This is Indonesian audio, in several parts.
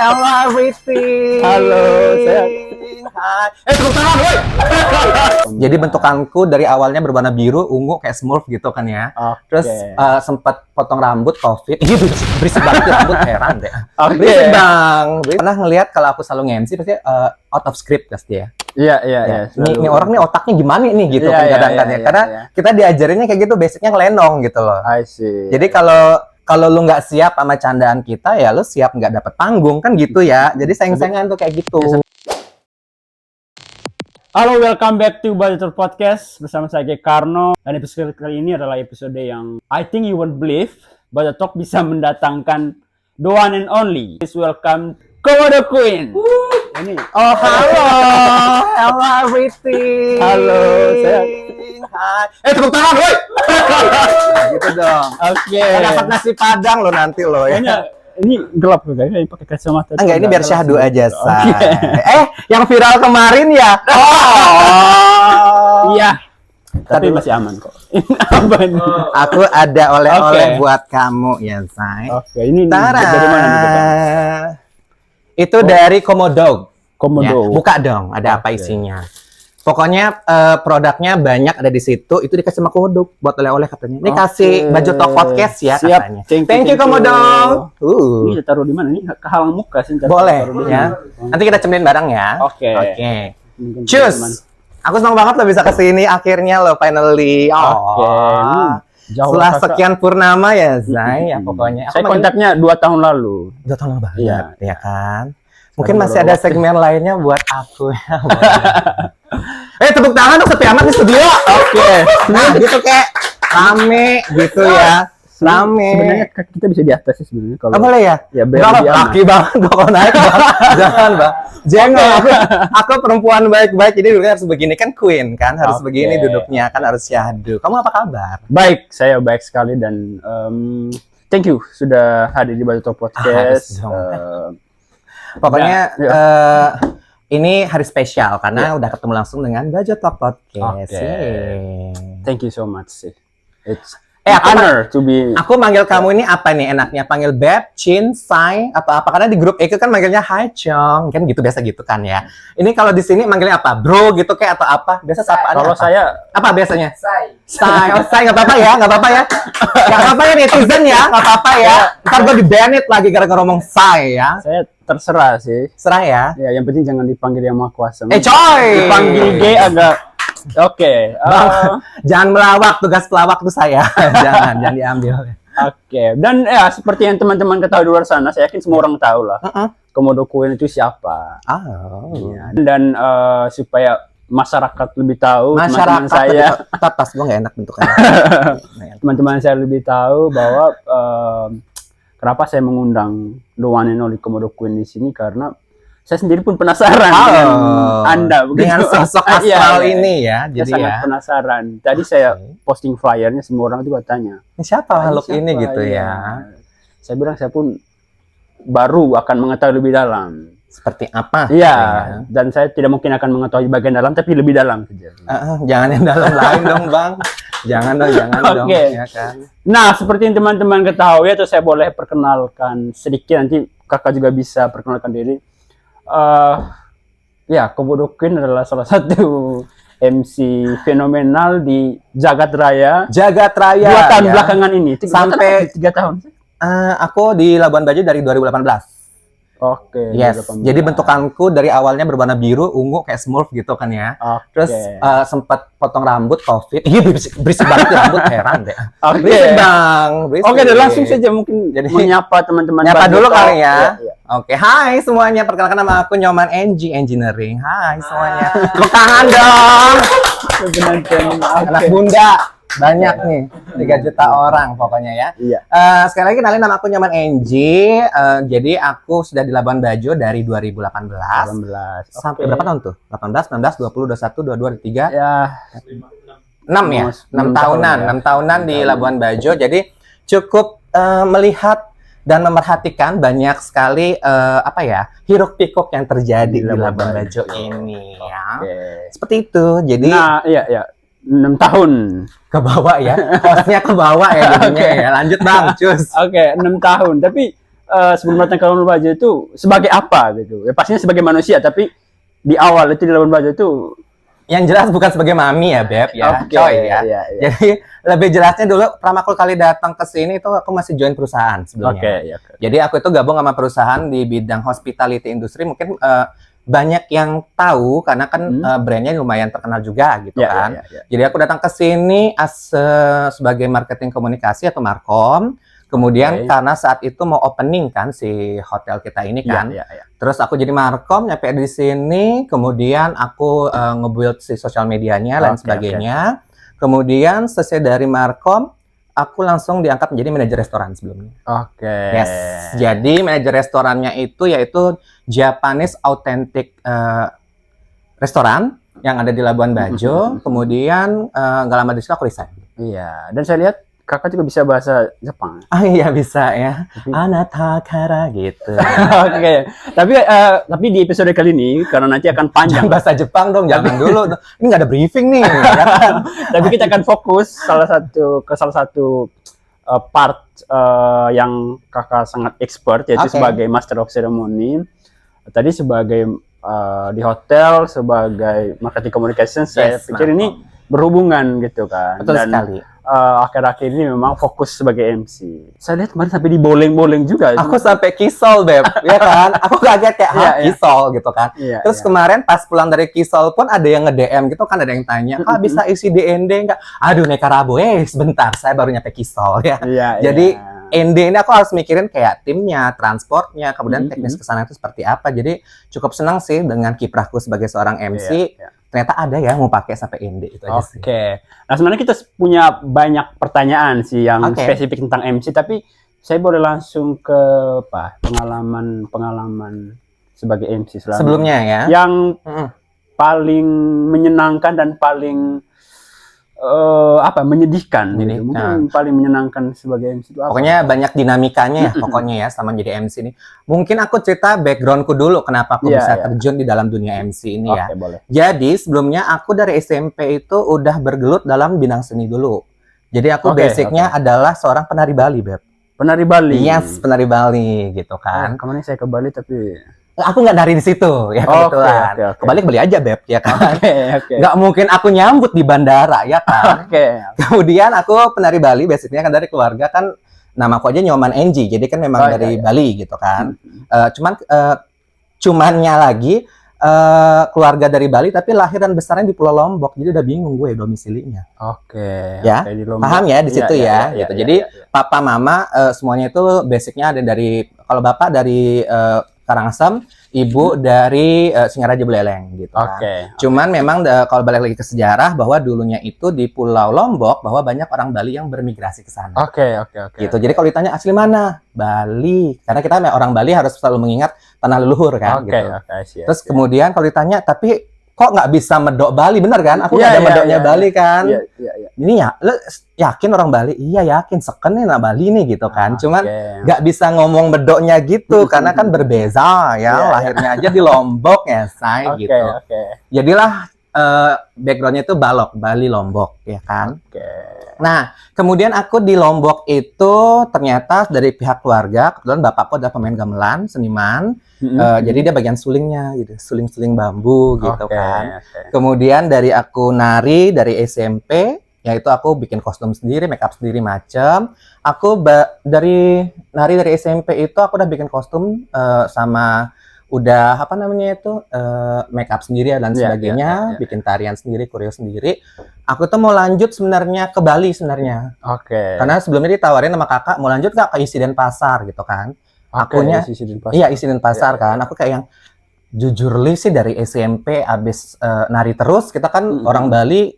Hello everything. Halo, saya. Hai. Tepuk tangan, woi. Jadi bentukanku dari awalnya berwarna biru, ungu kayak Smurf gitu kan ya. Terus sempat potong rambut COVID. Ini berisik banget ya, rambut, heran deh. Berisik bang. Pernah ngelihat kalau aku selalu nge-MC pasti out of script pasti ya. Iya. Ini orang nih otaknya gimana nih gitu kadang-kadang ya. Karena kita diajarinnya kayak gitu, basicnya ngelenong gitu loh. I see. Jadi kalau lu nggak siap sama candaan kita ya lu siap nggak dapet panggung kan gitu ya. Jadi sayang-sayangan tuh kayak gitu. Halo, welcome back to Budgeter Podcast bersama saya Karno. Dan episode kali ini adalah episode yang I think you won't believe Budget Talk bisa mendatangkan the one and only. Please welcome Komodo Queen. Ini. Oh halo, hello everything. Halo, saya. Hai. Tepuk tangan, woi. Gitu dong. Oke. Dapat nasi padang lo nanti lo ya. Ini gelap tuh guys, pakai kacamata. Enggak, ini biar syahdu aja, say. Okay. Yang viral kemarin ya? Oh. Iya. Tapi masih aman kok. Apa ini? Aku ada oleh-oleh buat kamu ya, say. Oke, ini Tara. dari mana nih, Bang? Itu dari Komodo. Komodo. Ya, buka dong, ada apa isinya. Pokoknya produknya banyak ada di situ. Itu dikasih sama Komodo buat oleh-oleh katanya. Ini kasih baju Talk Podcast ya. Siap. Katanya. Thank you Komodo. Ini taruh di mana? Ini kehalang muka sih. Boleh ya. Nanti kita cemilin bareng ya. Oke. Cus. Aku senang banget lo bisa kesini akhirnya lo finally. Oke. Setelah sekian purnama ya, Zai. Ya pokoknya. Saya kontaknya 2 tahun lalu. 2 tahun banget, Iya. ya kan? Mungkin masih ada segmen lainnya buat aku ya. Tepuk tangan dong, sepi amat di studio. Oke. Nah, gitu kayak rame gitu ya. Rame. Sebenarnya kita bisa di atas sih sebenarnya kalau. Boleh ya? Ya biar lebih laki banget kalau naik, Bang. Jangan, Bang. Jangan. Aku perempuan baik-baik. Jadi dulu harus begini kan queen kan, harus begini duduknya kan harus syahdu. Kamu apa kabar? Baik, saya baik sekali dan thank you sudah hadir di Budget Talk Podcast. Pokoknya ini hari spesial karena udah ketemu langsung dengan Budget Talk Podcast. Thank you so much sih. It's honor to be. Aku manggil kamu ini apa nih enaknya? Panggil Beb, Chin, Sai atau apa? Karena di grup Eke kan manggilnya Hai Chong, kan gitu biasa gitu kan ya. Ini kalau di sini manggilnya apa? Bro gitu kayak atau apa? Biasa sapaan. Kalau saya apa biasanya? Sai. Oh, Sai nggak apa-apa ya, nggak apa-apa ya. Nggak apa-apa ya netizen ya, nggak apa-apa ya. Ntar gue di-banned lagi gara-gara ngomong Sai ya. Saya terserah sih. Serah ya. Ya, yang penting jangan dipanggil yang Maha Kuasa. Coy. Dipanggil G agak Oke. Jangan melawak, tugas pelawak itu saya. jangan diambil. Oke. Dan ya seperti yang teman-teman ketahui di luar sana, saya yakin semua orang tahu lah. Komodo Queen itu siapa. Ya. Dan supaya masyarakat lebih tahu, teman-teman saya. Pas gue nggak enak bentukannya. Teman-teman saya lebih tahu bahwa kenapa saya mengundang the one and only Komodo Queen di sini karena saya sendiri pun penasaran dengan Anda dengan sosok astral ini ya. Jadi saya sangat penasaran. Tadi saya posting flyernya, semua orang juga tanya, ini siapa makhluk ini gitu ya. Saya bilang saya pun baru akan mengetahui lebih dalam. Seperti apa? Iya, dan saya tidak mungkin akan mengetahui bagian dalam, tapi lebih dalam saja. Jangan yang dalam lain dong, Bang. Jangan dong. Ya kan? Nah, seperti yang teman-teman ketahui, atau saya boleh perkenalkan sedikit, nanti kakak juga bisa perkenalkan diri. Ya, Komodo Queen adalah salah satu MC fenomenal di Jagat Raya. 2 tahun belakangan ini. Sampai 3 tahun. Aku di Labuan Bajo dari 2018. Oke. Yes. Jadi bentukanku dari awalnya berwarna biru, ungu kayak Smurf gitu kan ya. Terus sempat potong rambut COVID. Ini berisik banget ya, rambut, heran deh. Berisik bang. Oke, dan langsung saja mungkin jadi menyapa teman-teman. Nyapa dulu kali ya. Oke, hai semuanya. Perkenalkan nama aku Nyoman Engineering. Hai semuanya. Tepuk tangan dong. Anak bunda. Banyak nih, 3 juta orang pokoknya ya. Sekali lagi kenalin nama aku Nyoman Engi. Jadi aku sudah di Labuan Bajo dari 2018. Sampai berapa tahun tuh? 18, 19, 20, 21, 22, 23. Ya. 6 ya? 6 tahunan. 6 tahunan di Labuan Bajo. Jadi cukup melihat dan memerhatikan banyak sekali hiruk pikuk yang terjadi di Labuan Bajo ini ya. Seperti itu. Jadi 6 tahun ke bawah ya, hostnya ke bawah ya jadinya ya. Lanjut Bang, cus. Oke, 6 tahun. Tapi sebelum datang ke Labuan Bajo itu sebagai apa gitu? Ya pastinya sebagai manusia, tapi di awal itu di Labuan Bajo itu Yang jelas bukan sebagai mami ya, Beb ya, Oke, coy ya. iya. Jadi lebih jelasnya dulu pertama kali datang ke sini itu aku masih join perusahaan sebelumnya. Oke, iya. Jadi aku itu gabung sama perusahaan di bidang hospitality industry. Mungkin banyak yang tahu karena kan brandnya lumayan terkenal juga gitu kan. Jadi aku datang ke sini sebagai marketing komunikasi atau markom. Kemudian karena saat itu mau opening kan si hotel kita ini kan. Terus aku jadi markom, nyampe di sini, kemudian aku nge-build si sosial medianya dan sebagainya. Kemudian selesai dari markom, aku langsung diangkat menjadi manajer restoran sebelumnya. Yes. Jadi manajer restorannya itu yaitu Japanese Authentic Restoran yang ada di Labuan Bajo. Kemudian nggak lama di situ aku resign. Iya, dan saya lihat kakak juga bisa bahasa Jepang. Ah iya bisa ya. Anatakara gitu. Oke. Tapi di episode kali ini karena nanti akan panjang bahasa Jepang dong, jangan dulu. Ini nggak ada briefing nih. Ya kan? Tapi kita akan fokus salah satu part yang kakak sangat expert, yaitu sebagai Master of Ceremony. Tadi sebagai di hotel sebagai marketing communication, saya pikir ini berhubungan gitu kan. Betul sekali. Akhir-akhir ini memang fokus sebagai MC. Saya lihat kemarin sampai di bowling juga. Aku sampai kisol, Beb. Ya kan? Aku kaget kayak kisol gitu kan. Terus kemarin pas pulang dari kisol pun ada yang nge-DM gitu kan, ada yang tanya, "Kak bisa isi DND enggak?" Aduh, Nekarabo, sebentar, saya baru nyampe kisol ya. Jadi ND ini aku harus mikirin kayak timnya, transportnya, kemudian teknis kesana itu seperti apa. Jadi cukup senang sih dengan kiprahku sebagai seorang MC. Ternyata ada ya mau pakai sampai ND itu aja sih. Nah sebenarnya kita punya banyak pertanyaan sih yang spesifik tentang MC, tapi saya boleh langsung ke pengalaman sebagai MC sebelumnya ya. Yang paling menyenangkan dan paling menyedihkan. Gitu. Mungkin paling menyenangkan sebagai MC itu apa? Pokoknya banyak dinamikanya ya, pokoknya ya selama jadi MC ini. Mungkin aku cerita backgroundku dulu kenapa aku bisa terjun di dalam dunia MC ini ya. Boleh. Jadi sebelumnya aku dari SMP itu udah bergelut dalam bidang seni dulu. Jadi aku basicnya adalah seorang penari Bali, Beb. Penari Bali? Yes, penari Bali gitu kan. Kemarin saya ke Bali tapi aku nggak nari di situ ya kebetulan. Kebalik beli aja, Beb, ya kan. Nggak mungkin aku nyambut di bandara ya kan. Kemudian aku penari Bali, basicnya kan dari keluarga kan, nama aku aja Nyoman Enji, jadi kan memang dari Bali gitu kan. Cumannya lagi keluarga dari Bali tapi lahir dan besarnya di Pulau Lombok, jadi udah bingung gue domisilinya. Ya, paham ya di situ ya. Gitu. Jadi papa mama semuanya itu basicnya ada dari, kalau bapak dari Karangasem, ibu dari Singaraja Buleleng gitu kan. Cuman memang kalau balik lagi ke sejarah bahwa dulunya itu di Pulau Lombok bahwa banyak orang Bali yang bermigrasi ke sana. Gitu. Jadi kalau ditanya asli mana? Bali. Karena kita orang Bali harus selalu mengingat tanah leluhur kan gitu. Terus kemudian kalau ditanya tapi kok nggak bisa medok Bali, bener kan? Aku nggak ada medoknya Bali kan. Ini ya, lo yakin orang Bali? Iya yakin, seken nih Bali nih gitu kan. Cuman nggak bisa ngomong medoknya gitu karena kan berbeza ya. Lahirnya aja di Lombok ya, say gitu. Jadilah backgroundnya itu Balok, Bali Lombok ya kan. Nah, kemudian aku di Lombok itu ternyata dari pihak keluarga, kebetulan bapakku adalah pemain gamelan, seniman. Jadi dia bagian sulingnya gitu, suling-suling bambu gitu kan. Kemudian dari aku nari dari SMP, yaitu aku bikin kostum sendiri, make up sendiri macam. Aku dari nari dari SMP itu aku udah bikin kostum sama udah make up sendiri dan sebagainya, bikin tarian sendiri, koreo sendiri. Aku tuh mau lanjut sebenarnya ke Bali sebenarnya. Karena sebelumnya ditawarin sama kakak mau lanjut nggak ke Isi Denpasar gitu kan. Akunya Isi Denpasar kan. Aku kayak yang jujur sih dari SMP abis nari terus, kita kan orang Bali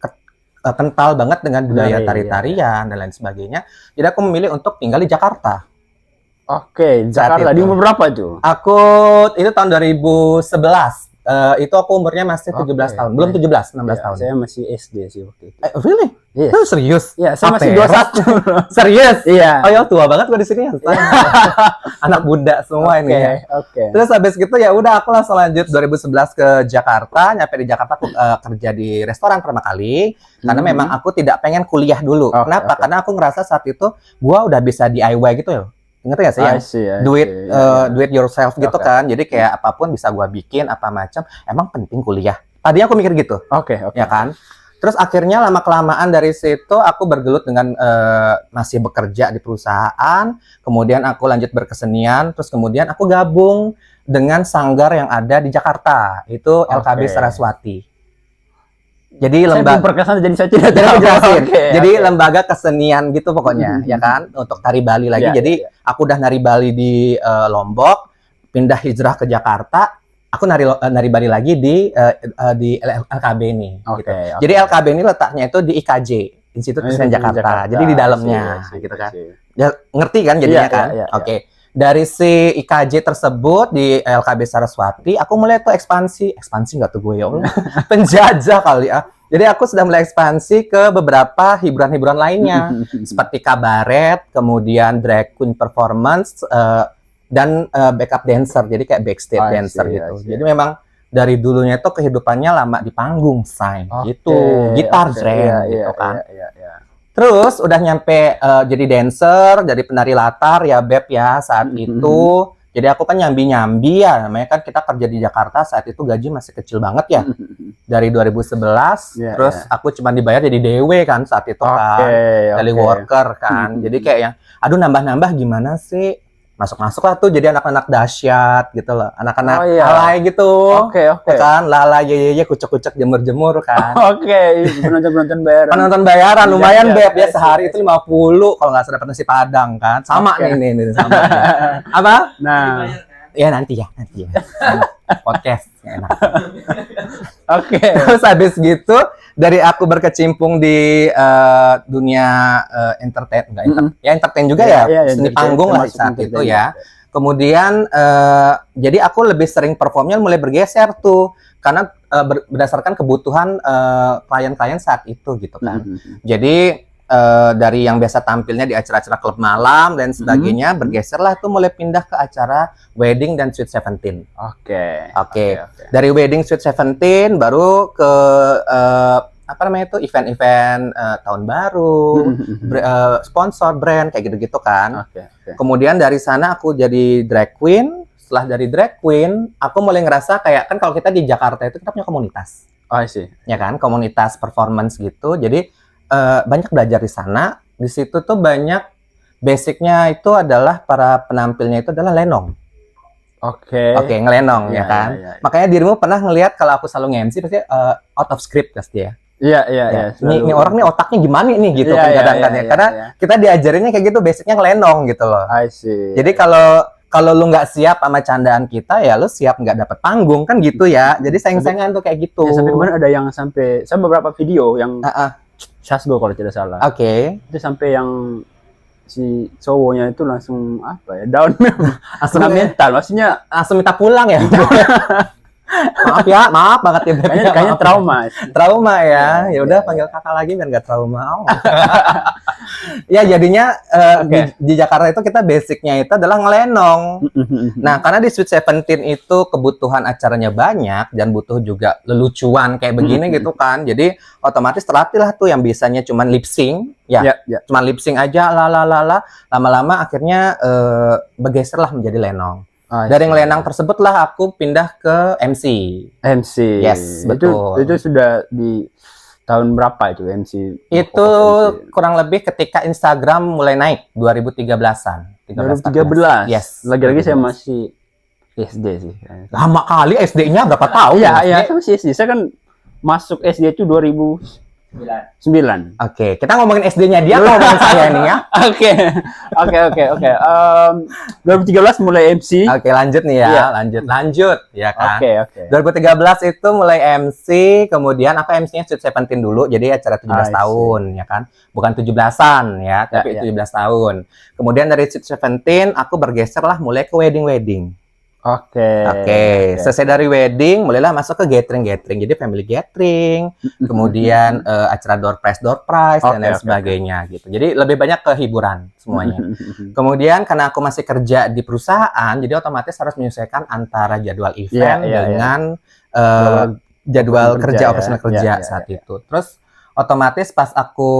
kental banget dengan budaya tari-tarian dan lain sebagainya. Jadi aku memilih untuk tinggal di Jakarta. Jakarta. Di umur berapa tuh? Aku itu tahun 2011. Itu aku umurnya masih 17 tahun. Belum 17, 16 tahun. Saya masih SD sih waktu itu. Really? Yes. Serius? Iya, saya masih 21. Serius? Iya. Oh ya, tua banget gue di sini. Anak muda semua ini ya. Terus habis gitu ya udah aku langsung lanjut 2011 ke Jakarta. Nyampe di Jakarta aku kerja di restoran pertama kali. Karena memang aku tidak pengen kuliah dulu. Kenapa? Karena aku ngerasa saat itu gua udah bisa DIY gitu ya. ngerti gak sih? I Yang see. do it yourself gitu Oke. kan. Jadi kayak apapun bisa gua bikin apa macam. Emang penting kuliah. Tadinya aku mikir gitu, Oke. ya kan? Terus akhirnya lama-kelamaan dari situ aku bergelut dengan masih bekerja di perusahaan, kemudian aku lanjut berkesenian, terus kemudian aku gabung dengan sanggar yang ada di Jakarta, itu LKB Oke. Saraswati. Jadi Saya belum lembaga perkesan jadi saya tidak Jadi tahu. aku jelasin. Oke, Jadi oke. lembaga kesenian gitu pokoknya, ya kan, untuk tari Bali lagi. Iya, Jadi iya, iya. aku udah nari Bali di Lombok, pindah hijrah ke Jakarta, aku nari Bali lagi di LKB ini. Oke, Gitu. oke. Jadi LKB ini letaknya itu di IKJ, Institut Kesenian Jakarta. Jadi di dalamnya, gitu kan. Ya, ngerti kan jadinya Iya, kan? iya, iya, Oke. Dari si IKJ tersebut di LKB Saraswati, aku mulai tuh ekspansi nggak tuh gue ya Allah, penjajah kali ya. Jadi aku sudah mulai ekspansi ke beberapa hiburan-hiburan lainnya, seperti kabaret, kemudian drag queen performance, dan backup dancer, jadi kayak backstage I dancer see, gitu. I see. Jadi memang dari dulunya tuh kehidupannya lama di panggung, say, gitu, gitar jreng, gitu kan. Iya. Terus udah nyampe jadi dancer, jadi penari latar ya Beb ya saat itu. Jadi aku kan nyambi-nyambi ya, namanya kan kita kerja di Jakarta saat itu gaji masih kecil banget ya. Dari 2011, Iya, terus iya. aku cuma dibayar jadi DW kan saat itu kan. Teleworker kan. Jadi kayak yang, aduh nambah-nambah gimana sih? Masuk-masuk lah tuh jadi anak-anak dahsyat gitu loh. Anak-anak Oh, iya. alay gitu. Oke. Ya kan, lala ye kucek-kucek jemur-jemur kan. Oke, penonton bayaran. Penonton bayaran lumayan Iya, Beb ya iya, sehari iya. itu 50 kalau nggak salah dapat nasi Padang kan. Sama Oke. nih sama. Apa? Nah, Ya nanti ya. Enak. Podcast enak. oke. Terus habis gitu dari aku berkecimpung di dunia entertain enggak ya entertain juga ya, Iya, seni entertain, panggung lah termasuk saat entertain itu juga. ya. Kemudian jadi aku lebih sering performnya mulai bergeser tuh karena berdasarkan kebutuhan klien-klien saat itu gitu kan. Jadi dari yang biasa tampilnya di acara-acara klub malam dan sebagainya bergeserlah tuh mulai pindah ke acara wedding dan Sweet 17. Oke. Dari wedding Sweet 17 baru ke apa namanya itu event-event tahun baru, sponsor brand kayak gitu-gitu kan. Kemudian dari sana aku jadi drag queen. Setelah dari drag queen, aku mulai ngerasa kayak kan kalau kita di Jakarta itu kita punya komunitas. I see. Ya kan, komunitas performance gitu. Jadi banyak belajar di sana. Di situ tuh banyak basicnya itu adalah para penampilnya itu adalah lenong. Oke, ngelenong ya kan. Makanya dirimu pernah ngelihat kalau aku selalu nge-MC pasti out of script pasti ya. Iya. Ini orang nih otaknya gimana nih gitu Iya, kadang-kadang iya, ya. Karena iya. kita diajarinnya kayak gitu basicnya ngelenong gitu loh. I see. Jadi kalau lu nggak siap sama candaan kita ya lu siap nggak dapet panggung kan gitu ya. Jadi sayang-sayangan tuh kayak gitu. Ya, sampai kemarin ada yang sampai saya beberapa video yang Oke. Shasgo kalau tidak salah. Itu sampai yang si cowoknya itu langsung apa ya down Langsung mental, maksudnya langsung minta pulang ya. maaf banget ya Beb. kayaknya Trauma ya. Ya udah panggil kakak lagi biar nggak trauma. Oh. Ya jadinya di Jakarta itu kita basicnya itu adalah ngelenong. Nah karena di Sweet 17 itu kebutuhan acaranya banyak dan butuh juga lelucuan kayak begini gitu kan. Jadi otomatis terlatih lah tuh yang biasanya cuman lip sync ya. Cuman lip sync aja lama-lama akhirnya bergeserlah menjadi lenong. Dari ngelenang tersebutlah aku pindah ke MC. Yes, betul. Itu sudah di tahun berapa itu MC? Itu kurang lebih ketika Instagram mulai naik 2013-an. 2013. Yes. Lagi-lagi saya masih SD sih. Lama kali SD-nya berapa tahun? Iya, saya masih SD. Saya kan masuk SD itu 2009. Oke, kita ngomongin SD-nya dia atau ngomongin saya nih ya? Oke. 2013 mulai MC. Oke, lanjut nih ya. Iya. Lanjut ya kan. Oke. 2013 itu mulai MC, kemudian aku MC-nya Sweet 17 dulu, jadi acara 17 tahun ya kan. Bukan 17-an ya, tapi 17 tahun. Kemudian dari Sweet 17 aku bergeser lah mulai ke wedding. Oke. Selesai dari wedding, mulailah masuk ke gathering. Jadi family gathering, kemudian acara door prize dan lain sebagainya gitu. Jadi lebih banyak ke hiburan semuanya. Kemudian karena aku masih kerja di perusahaan, jadi otomatis harus menyesuaikan antara jadwal event dengan jadwal kerja operasional kerja saat itu. Terus otomatis pas aku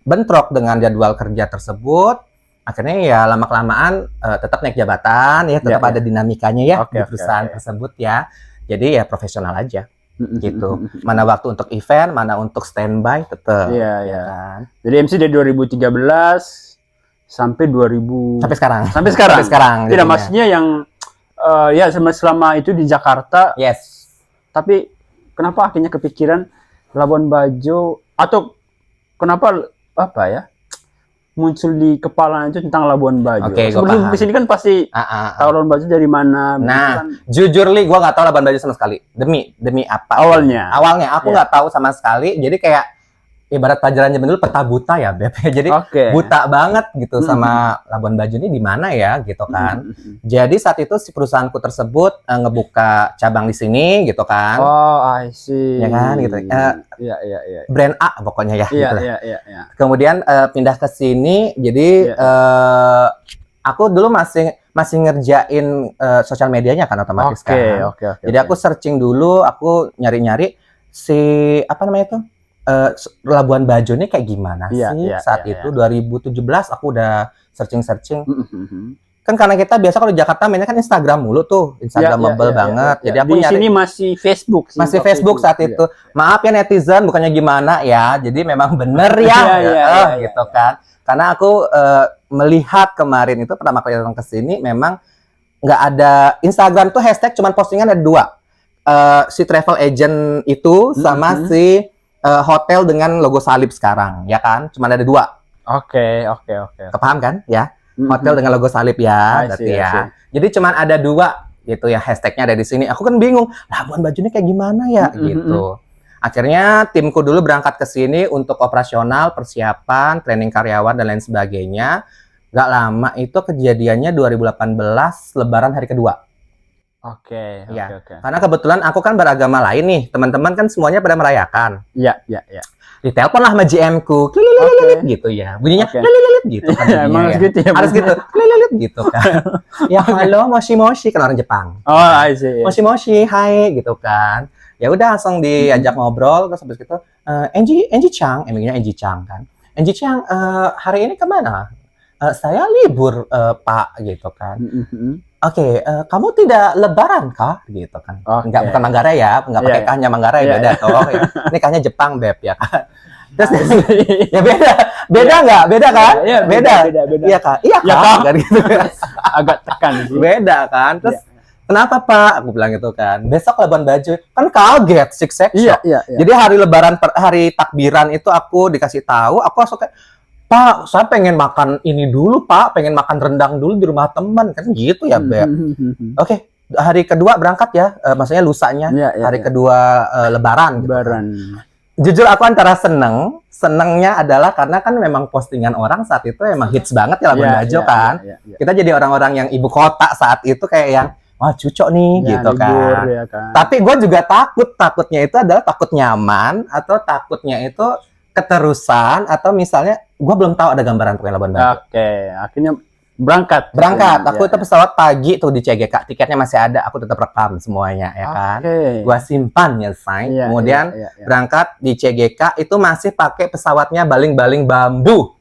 bentrok dengan jadwal kerja tersebut, akhirnya ya lama-kelamaan tetap naik jabatan ya, tetap ada dinamikanya ya di perusahaan tersebut ya. Jadi ya profesional aja gitu. Mana waktu untuk event, mana untuk standby tetap. Iya, kan. Jadi MC dari 2013 sampai 2000 sampai sekarang. Sampai sekarang. Tidak, jadinya. maksudnya yang ya selama itu di Jakarta. Yes. Tapi kenapa akhirnya kepikiran Labuan Bajo, atau kenapa apa ya muncul di kepala itu tentang Labuan Bajo? Sebelum kesini kan pasti tahu Labuan Bajo dari mana. Nah, jujur Li, gua nggak tahu Labuan Bajo sama sekali. Demi apa? Awalnya aku nggak tahu sama sekali. Jadi kayak ibarat pelajaran zaman dulu peta buta ya, Beb. Jadi buta banget gitu sama Labuan Bajo ini di mana ya gitu kan. Jadi saat itu si perusahaanku tersebut ngebuka cabang di sini gitu kan. Oh, I see. Ya kan gitu. Iya. Brand A pokoknya ya gitu. Iya. Kemudian pindah ke sini, jadi aku dulu masih ngerjain sosial medianya kan otomatis kan. Jadi aku searching dulu, aku nyari-nyari si apa namanya itu? Labuan Bajo ini kayak gimana sih saat itu 2017 aku udah searching kan karena kita biasa kalau di Jakarta mainnya kan Instagram mulu tuh, Instagramable banget. Jadi aku di sini masih Facebook saat itu. Maaf ya netizen, bukannya gimana ya, jadi memang bener ya gitu kan. Karena aku melihat kemarin itu pertama kali datang ke sini memang nggak ada Instagram tuh hashtag cuman postingan ada 2, si travel agent itu sama si hotel dengan logo salib sekarang, ya kan? Cuma ada 2. Oke. Kepaham kan? Ya, hotel dengan logo salib ya, berarti ya. Jadi cuma ada 2 gitu ya, hashtagnya ada di sini. Aku kan bingung, Labuan Bajo ini kayak gimana ya, gitu. Akhirnya timku dulu berangkat ke sini untuk operasional, persiapan, training karyawan dan lain sebagainya. Gak lama itu kejadiannya 2018 Lebaran hari kedua. Oke. Karena kebetulan aku kan beragama lain nih, teman-teman kan semuanya pada merayakan. Iya. Ditelepon lah sama GM-ku, klililit gitu ya, bunyinya klililit gitu kan. Emang harus gitu ya? Harus gitu, klililit gitu kan. Ya halo, moshi kan orang Jepang. Oh, I see. Moshi, hai gitu kan. Ya udah langsung diajak ngobrol, terus habis gitu, Angie Chang, emangnya Angie Chang kan. Angie Chang, hari ini kemana? Saya libur, Pak, gitu kan. Oke, kamu tidak lebaran kah? Gitu kan. Enggak, bukan Manggarai ya, enggak pakai kahnya Manggarai, beda toh. Ya. Ini kahnya Jepang, Beb, ya kan. Terus ya beda nggak? Beda kan? Beda. Iya kak, kan gitu. Agak tekan sih. Beda kan. Terus kenapa Pak? Aku bilang gitu kan. Besok Labuan Bajo. Kan kaget, six shock. Iya. Jadi hari lebaran, hari takbiran itu aku dikasih tahu, aku langsung kayak, Pak, saya pengen makan ini dulu, Pak. Pengen makan rendang dulu di rumah teman. Kan gitu ya, Beb. Oke, hari kedua berangkat ya. Maksudnya lusanya. Hari kedua lebaran. Gitu. Jujur aku antara senengnya adalah karena kan memang postingan orang saat itu emang hits banget ya Labuan Bajo kan. Kita jadi orang-orang yang ibu kota saat itu kayak yang, wah cucok nih gitu libur, kan. Tapi gue juga takutnya itu adalah takut nyaman atau takutnya itu keterusan atau misalnya gue belum tahu ada gambaran pokoknya Labuan Bajo. Oke, akhirnya berangkat. Aku itu pesawat pagi tuh di CGK, tiketnya masih ada, aku tetap rekam semuanya ya kan. Gue simpan ya say. Kemudian berangkat di CGK itu masih pakai pesawatnya baling-baling bambu,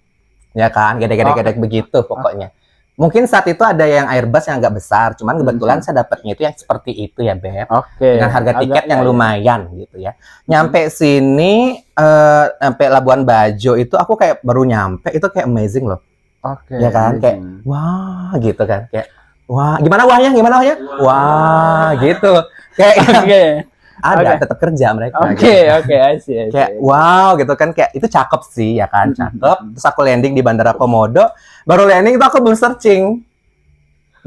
ya kan, gede-gede begitu pokoknya. Mungkin saat itu ada yang Airbus yang agak besar, cuman kebetulan saya dapatnya itu yang seperti itu ya, Beb. Dengan harga tiket yang lumayan gitu ya. Nyampe sini, sampai Labuan Bajo itu aku kayak baru nyampe, itu kayak amazing loh. Ya kan, kayak wah gitu kan, kayak wah, gimana wahnya? Wah gitu. Kayak ada tetap kerja mereka. I see. Kayak wow gitu kan, kayak itu cakep sih ya kan, cakep. Terus aku landing di Bandara Komodo, baru landing itu aku belum searching.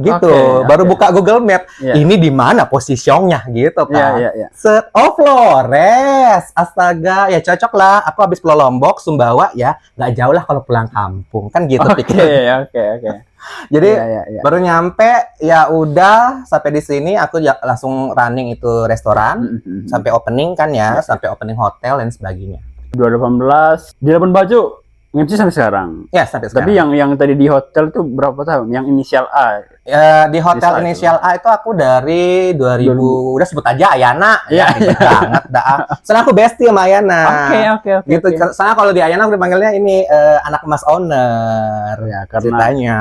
Gitu, baru buka Google Map. Ini di mana posisinya gitu kan. Set, oh Flores, astaga, ya cocok lah. Aku habis Pulau Lombok, Sumbawa ya, nggak jauh lah kalau pulang kampung kan gitu pikirnya. Jadi baru nyampe, ya udah sampai di sini aku langsung running itu restoran sampai opening kan ya, sampai opening hotel dan sebagainya. 2018 di Labuan Bajo MC sampai sekarang. Ya sampai sekarang. Tapi yang tadi di hotel tuh berapa tahun? Yang inisial A. Di hotel Bisa inisial A itu aku dari 2000, udah sebut aja Ayana. Iya, Ribet banget dah. Soalnya aku bestie sama Ayana. Oke. Gitu. Soalnya kalau di Ayana aku dipanggilnya ini anak emas owner. Ya, karena Ceritanya.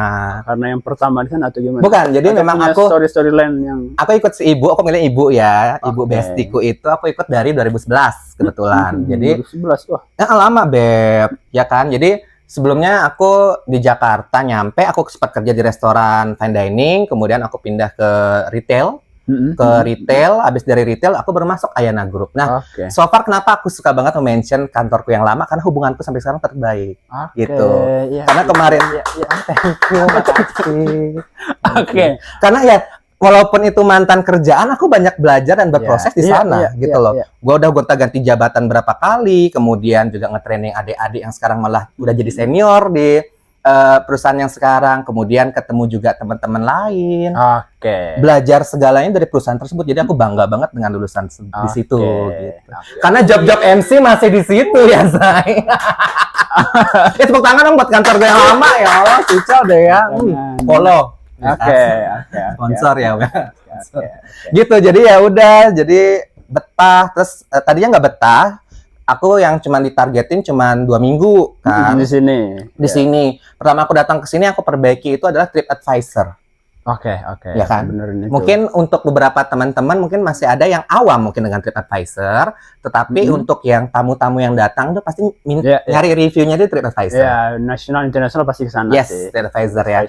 karena yang pertama di sana atau gimana? Bukan, jadi Atau memang punya aku storyline yang aku ikut si ibu, aku milih ibu ya. Ibu Oke. bestiku itu aku ikut dari 2011 kebetulan. Jadi 2011. Wah, lama Beb, ya kan? Jadi sebelumnya aku di Jakarta nyampe, aku sempat kerja di restoran fine dining, kemudian aku pindah ke retail, habis dari retail aku baru masuk Ayana Group. Nah, Oke. so far kenapa aku suka banget mention kantorku yang lama karena hubunganku sampai sekarang terbaik. Gitu. Iya, Karena kemarin thank you, makasih. Oke. Karena ya walaupun itu mantan kerjaan, aku banyak belajar dan berproses di sana, gitu loh. Gue udah gonta-ganti jabatan berapa kali, kemudian juga nge-training adik-adik yang sekarang malah udah jadi senior di perusahaan yang sekarang, kemudian ketemu juga teman-teman lain. Oke. Belajar segalanya dari perusahaan tersebut, jadi aku bangga banget dengan lulusan di situ. Gitu. Oke. Karena job-job MC masih di situ ya, Say. Tepuk tangan dong buat kantor gue yang lama ya Allah, kicau deh ya. Follow. Oke. Sponsor ya, Oke. gitu. Jadi ya udah, jadi betah. Terus tadinya nggak betah. Aku yang cuma ditargetin cuma 2 minggu kan. Di sini. Di sini. Pertama aku datang ke sini, aku perbaiki itu adalah TripAdvisor. Oke. Ya kan? Benerin itu. Mungkin untuk beberapa teman-teman mungkin masih ada yang awam mungkin dengan TripAdvisor, tetapi untuk yang tamu-tamu yang datang tuh pasti nyari reviewnya di TripAdvisor. Ya, nasional internasional pasti ke sana Yes, sih. TripAdvisor ya.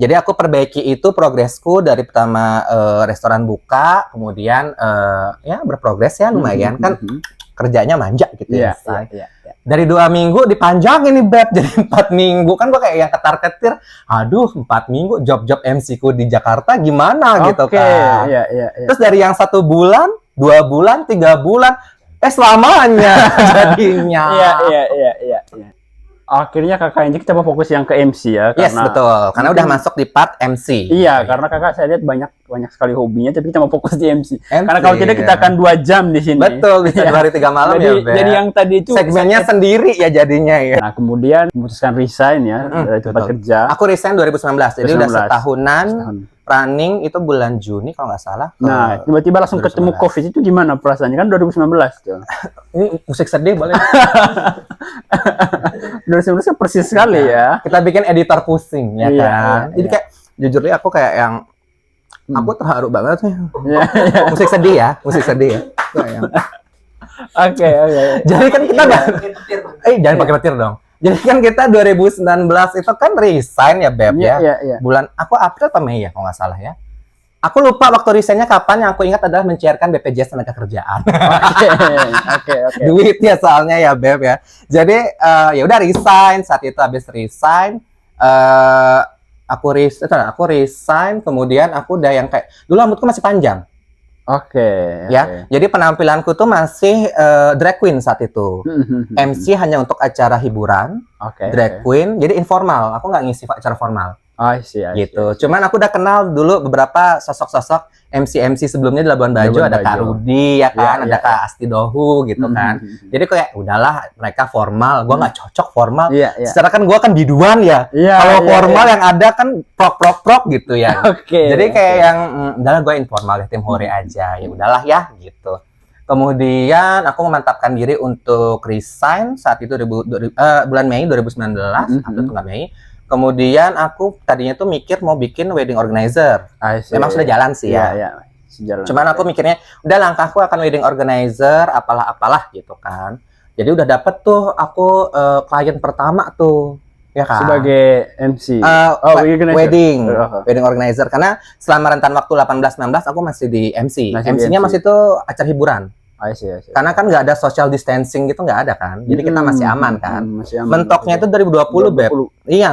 Jadi aku perbaiki itu progresku dari pertama restoran buka, kemudian ya berprogres ya lumayan kan kerjanya manja gitu ya. Dari 2 minggu dipanjangin nih Beb jadi 4 minggu kan gua kayak yang ketar-ketir. Aduh 4 minggu job-job MC ku di Jakarta gimana gitu kan. Iya. Terus dari yang 1 bulan, 2 bulan, 3 bulan, selamanya jadinya. Iya. Akhirnya kakak ini kita mau fokus yang ke MC ya, Yes, karena betul. Karena udah masuk di part MC. Iya, karena kakak saya lihat banyak sekali hobinya, tapi kita mau fokus di MC. Karena MC, kalau tidak kita akan 2 jam di sini. Betul, bisa 2 hari 3 malam jadi, ya, Beb. jadi yang tadi itu segmennya sendiri ya jadinya ya. Nah, kemudian memutuskan resign ya dari tempat kerja. Aku resign 2019, jadi udah 2019. setahunan. Running itu bulan Juni kalau nggak salah. Nah, tiba-tiba langsung ketemu COVID itu gimana perasaannya? Kan 2019 tuh. Ini musik sedih boleh. 2019 kan persis sekali ya. Kita bikin editor pusing ya Iya, kan. iya, Jadi kayak jujur deh aku kayak yang aku terharu banget nih. Iya. Musik sedih ya, musik sedih ya. Kayak Oke. Jadi kan kita jangan pakai petir dong. Jadi kan kita 2019 itu kan resign ya Beb ya. Iya. Bulan aku April atau Mei ya kalau nggak salah ya. Aku lupa waktu resignnya kapan, yang aku ingat adalah mencairkan BPJS Tenagakerjaan. Oke. Duitnya soalnya ya Beb ya. Jadi ya udah resign, saat itu habis resign aku resign kemudian aku udah yang kayak dulu rambutku masih panjang. Oke. Ya, jadi penampilanku tuh masih drag queen saat itu. MC hanya untuk acara hiburan, drag queen, jadi informal. Aku nggak ngisi acara formal. Gitu. Cuman aku udah kenal dulu beberapa sosok-sosok MC sebelumnya di Labuan Bajo, ada Kak Rudi ya kan, ada Kak Asti Dohu gitu kan. Jadi kayak udahlah mereka formal, gua nggak cocok formal. Secara kan gua kan biduan ya. Kalau formal yang ada kan prok gitu ya. Jadi kayak yang udahlah gua informal ya, tim hore aja. Ya udahlah ya gitu. Kemudian aku memantapkan diri untuk resign saat itu bulan Mei 2019, atau nggak Mei. Kemudian aku tadinya tuh mikir mau bikin wedding organizer. Memang sudah jalan sih ya. Cuman aku mikirnya udah langkahku akan wedding organizer, apalah gitu kan. Jadi udah dapet tuh aku klien pertama tuh. Ya kan? Sebagai MC. Wedding organizer. Karena selama rentan waktu 18-19 aku masih di MC. MC-nya masih tuh acara hiburan. Karena kan nggak ada social distancing gitu, nggak ada kan. Jadi kita masih aman kan. Mentoknya itu 2020 Beb. Iya.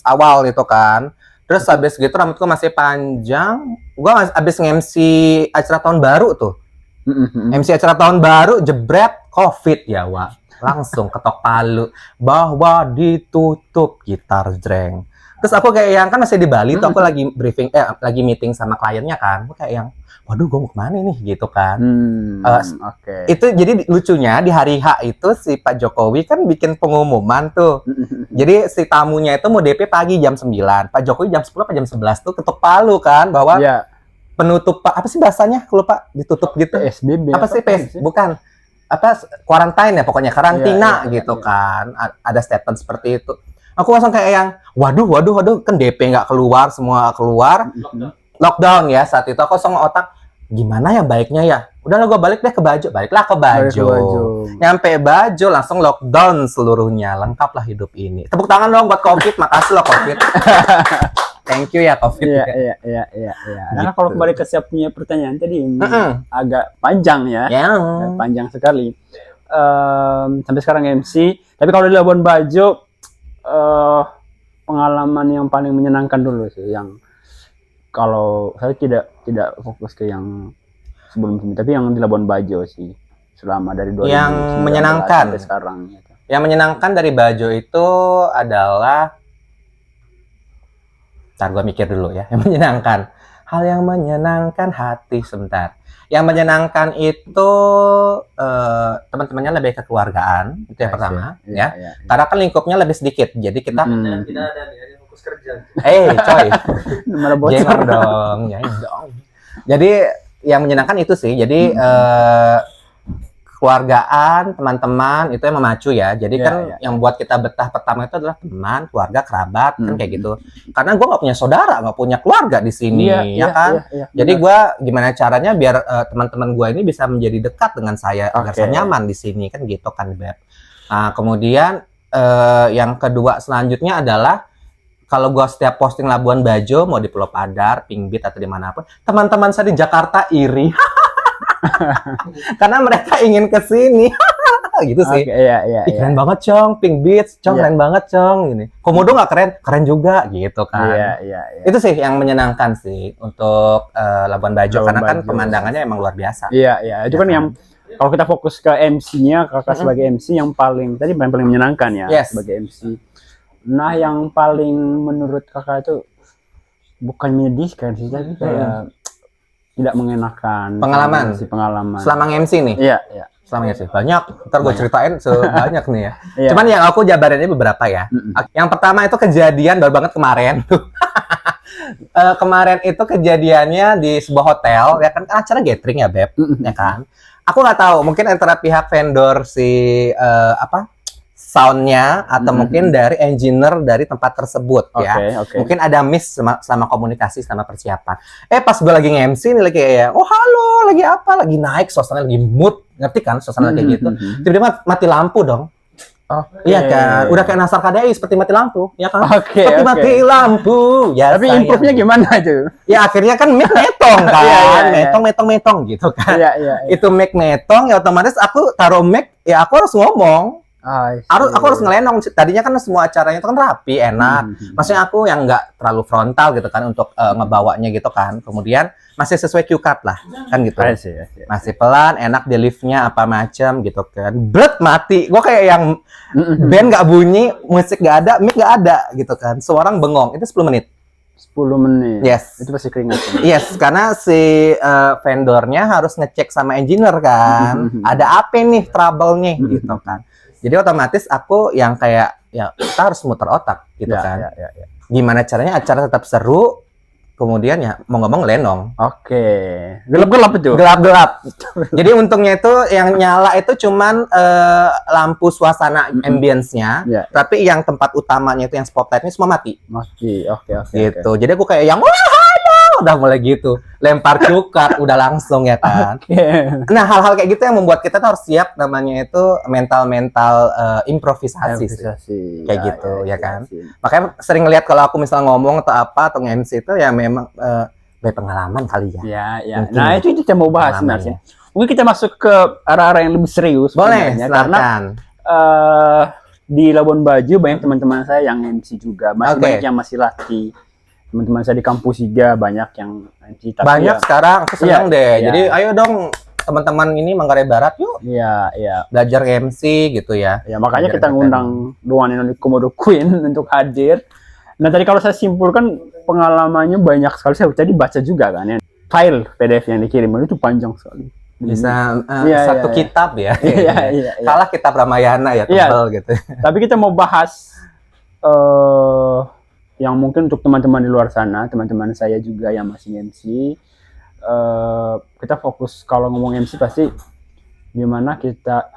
Awal itu kan. Terus habis gitu rambutku masih panjang. Gua habis nge-MC acara tahun baru tuh. MC acara tahun baru jebret COVID ya, Wak. Langsung ketok palu bahwa ditutup gitar jreng. Terus aku kayak yang kan masih di Bali tuh, aku lagi lagi meeting sama kliennya kan. Aku kayak yang, waduh gue mau kemana nih gitu kan. Oke. Itu jadi lucunya di hari H itu si Pak Jokowi kan bikin pengumuman tuh. Jadi si tamunya itu mau DP pagi jam 9. Pak Jokowi jam 10 atau jam 11 tuh ketuk palu kan bahwa penutup apa sih bahasanya? Aku lupa, ditutup gitu. PSBB. Apa sih bukan. Apa quarantine ya pokoknya, karantina gitu kan. Ada statement seperti itu. Aku langsung kayak yang waduh kan DP nggak keluar, semua keluar. Lockdown ya saat itu. Aku langsung otak gimana ya baiknya ya. Udahlah gue balik deh ke Bajo. Baliklah ke Bajo. Nyampe Bajo langsung lockdown seluruhnya. Lengkaplah hidup ini. Tepuk tangan dong buat COVID. Makasih loh COVID. Thank you ya COVID. Iya. Nah, kalau kembali ke siap punya pertanyaan tadi agak panjang ya. Agak panjang sekali. Sampai sekarang MC. Tapi kalau di Labuan Bajo pengalaman yang paling menyenangkan dulu sih, yang kalau saya tidak fokus ke yang sebelum ini, tapi yang di Labuan Bajo sih selama dari 2019 yang menyenangkan sampai sekarang gitu. Yang menyenangkan dari Bajo itu adalah, ntar gue mikir dulu ya. Yang menyenangkan, hal yang menyenangkan hati sebentar. Yang menyenangkan itu teman-temannya lebih kekeluargaan, itu yang pertama ya. Karena kan lingkupnya lebih sedikit, jadi kita tidak ada nih fokus kerja. Coy, Malah bocor dong. Jadi yang menyenangkan itu sih, jadi kekeluargaan, teman-teman itu yang memacu ya. Jadi yang buat kita betah pertama itu adalah teman, keluarga, kerabat, kan kayak gitu. Karena gue nggak punya saudara, nggak punya keluarga di sini, kan. Jadi gue gimana caranya biar teman-teman gue ini bisa menjadi dekat dengan saya, agar saya nyaman di sini, kan gitu kan, Beb. Nah, kemudian yang kedua selanjutnya adalah kalau gue setiap posting Labuan Bajo, mau di Pulau Padar, Pink Beach atau dimanapun, teman-teman saya di Jakarta iri. Karena mereka ingin ke sini. Gitu sih. Keren banget, Cong. Pink Beach, Cong, keren banget, Cong. Gini. Komodo nggak keren? Keren juga, gitu kan. Itu sih yang menyenangkan sih untuk Labuan Bajo. Karena kan pemandangannya emang luar biasa. Iya. Itu kan yang kalau kita fokus ke MC-nya, kakak sebagai MC yang paling menyenangkan ya, sebagai MC. Nah, yang paling menurut kakak itu bukan menyedihkan sih, tapi kayak tidak mengenakan pengalaman selama MC nih. Iya. Selama MC banyak, ntar gue ceritain sebanyak nih ya. Cuman yang aku jabarinnya beberapa ya. Yang pertama itu kejadian baru banget kemarin. Kemarin itu kejadiannya di sebuah hotel ya kan, acara gathering ya, Beb, ya kan. Aku nggak tahu, mungkin antara pihak vendor si soundnya atau mungkin dari engineer dari tempat tersebut ya. Mungkin ada miss sama komunikasi sama persiapan. Pas gue lagi nge-MC nih, lagi kayak oh halo, lagi apa, lagi naik, suasana lagi mood, ngerti kan suasana kayak gitu. Tiba-tiba mati lampu dong. Iya kan, udah kayak Nasar KDI seperti mati lampu, ya kan? Seperti mati lampu. Ya, tapi improve-nya gimana tuh? Ya akhirnya kan mic metong kan, metong gitu kan. Itu mic metong, ya otomatis aku taruh mic, ya aku harus ngomong. Aku harus ngelenong. Tadinya kan semua acaranya itu kan rapi, enak. Maksudnya aku yang nggak terlalu frontal gitu kan untuk ngebawanya gitu kan. Kemudian masih sesuai cue card lah, kan gitu. Masih pelan, enak di liftnya apa macam gitu kan. Bret mati. Gue kayak yang band nggak bunyi, musik nggak ada, mic nggak ada gitu kan. Seorang bengong. Itu 10 menit. 10 menit. Yes. Itu pasti keringat. Yes, karena si vendornya harus ngecek sama engineer kan. Ada apa nih trouble-nya gitu kan. Jadi otomatis aku yang kayak ya kita harus muter otak gitu kan. Gimana caranya acara tetap seru, kemudian ya mau ngomong lenong. Gelap-gelap itu. Gelap-gelap. Jadi untungnya itu yang nyala itu cuman lampu suasana ambience-nya, tapi yang tempat utamanya itu yang spotlight-nya semua mati. Gitu. Jadi aku kayak yang udah mulai gitu, lempar cukar udah langsung ya kan. Nah, hal-hal kayak gitu yang membuat kita tuh harus siap, namanya itu mental improvisasi sih. Kayak gitu ya kan. Makanya sering ngeliat kalau aku misal ngomong atau apa atau nge-MC itu ya memang berpengalaman kali ya. Nah, itu kita mau bahas sebenarnya. Mungkin kita masuk ke arah-arah yang lebih serius. Boleh, karena di Labuan Bajo banyak teman-teman saya yang MC juga, banyak yang masih latih. Teman-teman saya di kampus juga banyak yang MC. Banyak sekarang, aku senang deh. Jadi ayo dong teman-teman ini Manggarai Barat yuk. Belajar MC gitu ya. Makanya kita ngundang The One and Only Komodo Queen untuk hadir. Nah tadi kalau saya simpulkan pengalamannya banyak sekali. Saya tadi baca juga kan ya. File PDF yang dikirim itu panjang sekali. Bisa Iya, satu iya. kitab ya. Iya. Kalah kitab Ramayana ya, tebal gitu. Tapi kita mau bahas yang mungkin untuk teman-teman di luar sana, teman-teman saya juga yang masih MC. Kita fokus kalau ngomong MC pasti gimana kita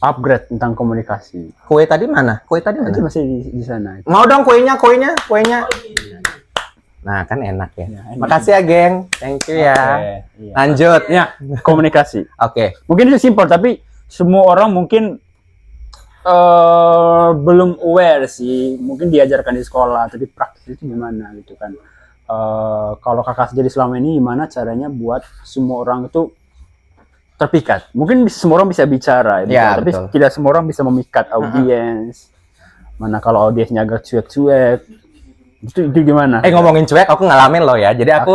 upgrade tentang komunikasi. Kue tadi mana? Itu masih di sana. Mau dong kuenya. Nah, kan enak ya. Ya, enak. Makasih ya, geng. Thank you ya. Oke, iya. Lanjut. Ya, komunikasi. Oke. Mungkin itu simpel, tapi semua orang mungkin belum aware sih. Mungkin diajarkan di sekolah, tapi praktis itu gimana gitu kan. Kalau kakak jadi selama ini gimana caranya buat semua orang itu terpikat. Mungkin semua orang bisa bicara, gitu, Ya, tapi betul. tidak semua orang bisa memikat audiens. Mana kalau audiensnya agak cuek-cuek, itu gimana? Ngomongin cuek, aku ngalamin loh ya. Jadi aku